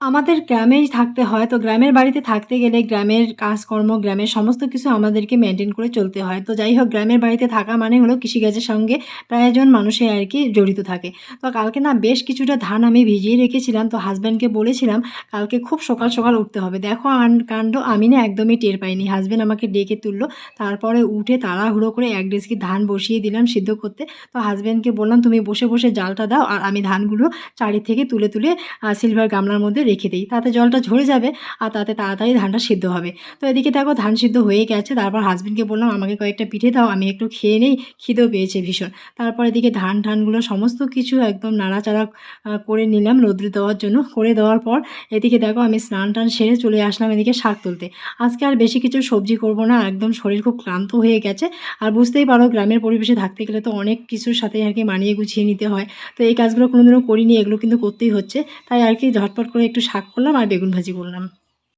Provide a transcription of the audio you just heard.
আমাদের গ্রামেই থাকতে হয়। তো গ্রামের বাড়িতে থাকতে গেলে গ্রামের কাজকর্ম, গ্রামের সমস্ত কিছু আমাদেরকে মেইনটেইন করে চলতে হয়। তো যাই হোক গ্রামের বাড়িতে থাকা মানে হলো কৃষিকাজের সঙ্গে প্রায়জন মানুষই আরকি জড়িত থাকে। তো কালকে না বেশ কিছুটা ধান আমি ভিজিয়ে রেখেছিলাম। তো হাসব্যান্ডকে বলেছিলাম কালকে খুব সকাল, সকাল উঠতে হবে। দেখো কাণ্ড আমি না একদমই টের পাইনি। হাসব্যান্ড আমাকে ডেকে তুলল। তারপরে উঠে তাড়াহুড়ো করে ১ ডেচকি ধান বসিয়ে দিলাম সিদ্ধ করতে। তো হাসব্যান্ডকে বললাম, "তুমি বসে, বসে জালটা দাও আর আমি ধানগুলো চারি থেকে তুলে, তুলে সিলভার গামলার মধ্যে রেখে দেই। তাতে জলটা ঝরে যাবে আর তাতে তাড়াতাড়ি ধানটা সিদ্ধ হবে। তো এদিকে দেখো ধান সিদ্ধ হয়ে গেছে। তারপর হাসব্যান্ডকে বললাম, "আমাকে কয়েকটা পিঠে দাও, আমি একটু খেয়ে নেই, খিদেও পেয়েছে ভীষণ।" তারপর এদিকে ধান-টানগুলো সমস্ত কিছু একদম নাড়াচাড়া করে নিলাম রৌদ্রে দেওয়ার জন্য। করে দেওয়ার পর এদিকে দেখো আমি স্নান-টান সেরে চলে আসলাম এদিকে শাক তুলতে। আজকে আর বেশি কিছু সবজি করব না। একদম শরীর খুব ক্লান্ত হয়ে গেছে। আর বুঝতেই পারো গ্রামের পরিবেশে থাকতে গেলে তো অনেক কিছুর সাথে আরকি মানিয়ে গুছিয়ে নিতে হয়। তো এই কাজগুলো কোনোদিনও করিনি, এগুলো কিন্তু করতেই হচ্ছে। তাই আরকি ঝটপট করে একটু শাক করলাম আর বেগুন ভাজি করলাম।